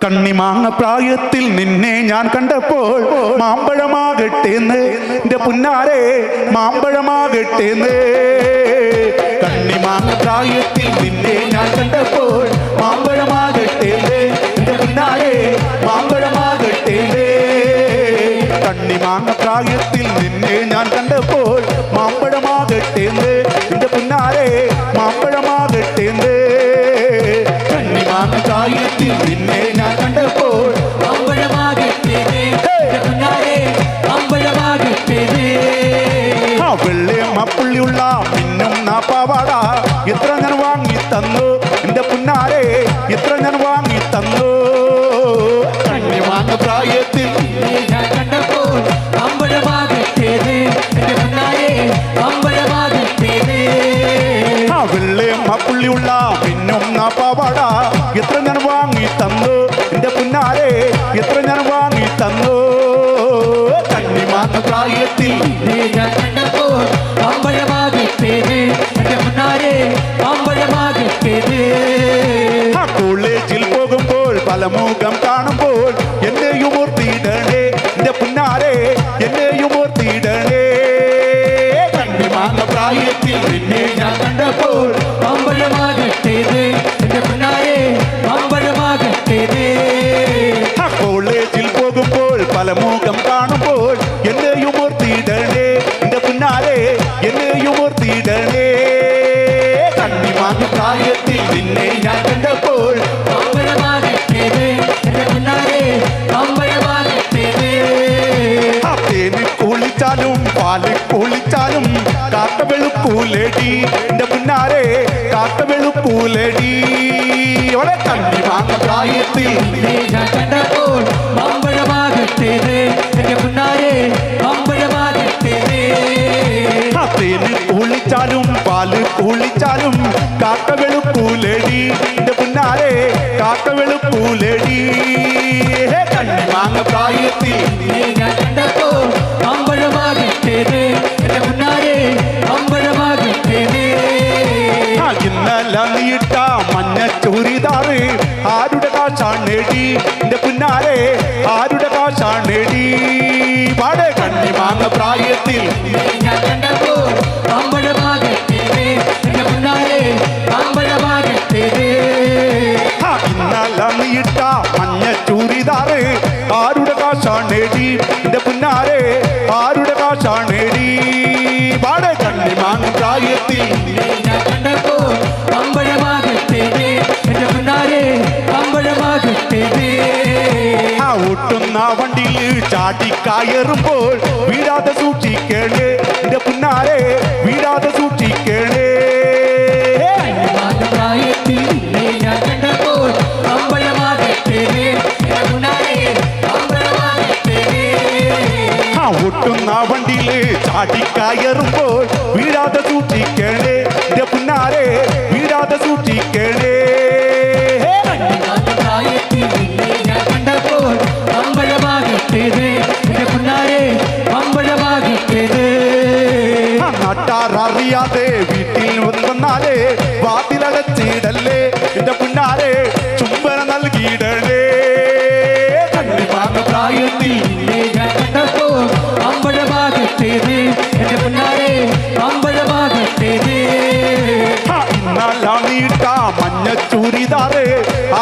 കണ്ണിമാങ്ങ പ്രായത്തിൽ നിന്നെ ഞാൻ കണ്ടപ്പോൾ മാമ്പഴമാകട്ടേന്ന് എന്റെ പുന്നാരെ മാമ്പഴമാകട്ടേന്ന്. കണ്ണിമാങ്ങ പ്രായത്തിൽ നിന്നെ ഞാൻ കണ്ടപ്പോൾ മാമ്പഴമാകട്ടേന്ന് എന്റെ പുന്നാരെ മാമ്പഴമാകട്ടേന്ന്. കണ്ണിമാങ്ങ പ്രായത്തിൽ നിന്നെ ഞാൻ കണ്ടപ്പോൾ മാമ്പഴമാകട്ടേന്ന് എന്റെ പുന്നാരെ മാമ്പഴമാകട്ടേന്ന്. കണ്ണിമാങ്ങ പ്രായത്തിൽ നിന്നെ ഞാൻ കണ്ടപ്പോൾ വെള്ളയമ്മപ്പുള്ളിയുള്ള പിന്നും നാപ്പാവാട എത്ര ഞാൻ വാങ്ങി തന്നു എന്റെ പുന്നാരെ എത്ര ഞാൻ വാങ്ങി തന്നു. കണ്ണിമാങ്ങ പ്രായത്തിൽ വെള്ളയമ്മപ്പുള്ളിയുള്ള പിന്നും നാപ്പാവാട എത്ര ഞാൻ വാങ്ങി തന്നു എന്റെ പുന്നാരെ എത്ര ഞാൻ വാങ്ങി തന്നു. കണ്ണിമാങ്ങ പ്രായത്തിൽ കോളേജിൽ പോകുമ്പോൾ പലമുഖം കാണുമ്പോൾ എന്നെയും ഓർത്തിടണേ എന്റെ പുന്നാരെ എന്നെയും ഓർത്തിടണേ. കണ്ണിമാങ്ങ പ്രായത്തിൽ നിന്നെ ഞാൻ കണ്ടപ്പോൾ കോളേജിൽ പോകുമ്പോൾ പലമുഖം കാണുമ്പോൾ എന്നെയും ഓർത്തിടണേ എന്റെ പുന്നാരെ എന്നെയും ഓർത്തിടണേ. കണ്ണിമാങ്ങ പ്രായത്തിൽ നിന്നെ ഞാൻ കണ്ടപ്പോൾ തേന് കുളിച്ചാലും പാല് കുളിച്ചാലും കാക്ക വെളുക്കൂലടി എന്റെ പുന്നാരെ കാക്ക വെളുക്കൂലടി. കണ്ണിമാങ്ങ പ്രായത്തിൽ തേന് കുളിച്ചാലും പാല് കുളിച്ചാലും കാക്ക വെളുക്കൂലടി എന്റെ പുന്നാരെ കാക്ക വെളുക്കൂലടി. കണ്ണിമാങ്ങ പ്രായത്തിൽ ഇന്നല നീട്ട മഞ്ഞ ചുരിദാറ് ആരുടെ കാശാണേടി എന്റെ പുന്നാരെ ആരുടെ കാശാണേടി. പാടെ കണ്ണിമാങ്ങ പ്രായത്തിൽ ഇന്നല നീട്ട മഞ്ഞ ചുരിദാറ് ആരുടെ കാശാണേടി എന്റെ പുന്നാരെ ആരുടെ കാശാണേടി. പാടെ കണ്ണിമാങ്ങ പ്രായത്തിൽ ഒട്ടുന്ന വണ്ടിയിൽ ചാടിക്കയറുമ്പോൾ വീഴാതെ സൂക്ഷിക്കണേ എന്റെ പുന്നാരെ വീഴാതെ സൂക്ഷിക്കണേ. ഒട്ടുന്ന വണ്ടിയിൽ ചാടിക്കയറുമ്പോൾ വീഴാതെ സൂക്ഷിക്കണേ എന്റെ പുന്നാരെ വീഴാതെ സൂക്ഷിക്കണേ. നാട്ടാറിയാതെ വീട്ടിൽ വന്നാലേ വാതിലടച്ചിടല്ലേ എന്റെ പുന്നാരെ ചുംബന നൽകിയിടണേ. കണ്ണിമാങ്ങ പ്രായത്തിൽ ഇന്നല നീട്ട മഞ്ഞ ചുരിദാറ്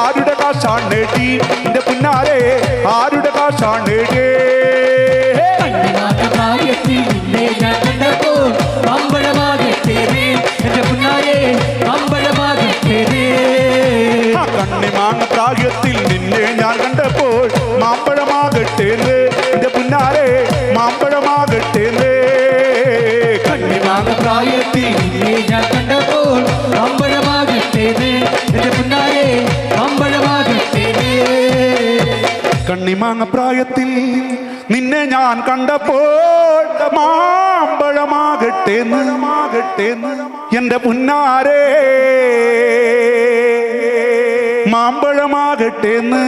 ആരുടെ കാശാണേടി എന്റെ പുന്നാരെ ആരുടെ കാശാണേടി. കണ്ണിമാങ്ങ പ്രായത്തിൽ നിന്നെ ഞാൻ കണ്ടപ്പോൾ മാമ്പഴമാകട്ടേന്ന് എന്റെ പുന്നാരെ മാമ്പഴമാകട്ടേന്ന്. കണ്ണിമാങ്ങ പ്രായത്തിൽ നിന്നെ ഞാൻ കണ്ടപ്പോൾ കണ്ണിമാങ്ങ പ്രായത്തിൽ നിന്നെ ഞാൻ കണ്ടപ്പോൾ മാമ്പഴമാകട്ടേന്ന് എന്റെ പുന്നാരെ മാമ്പഴമാകട്ടേന്ന്.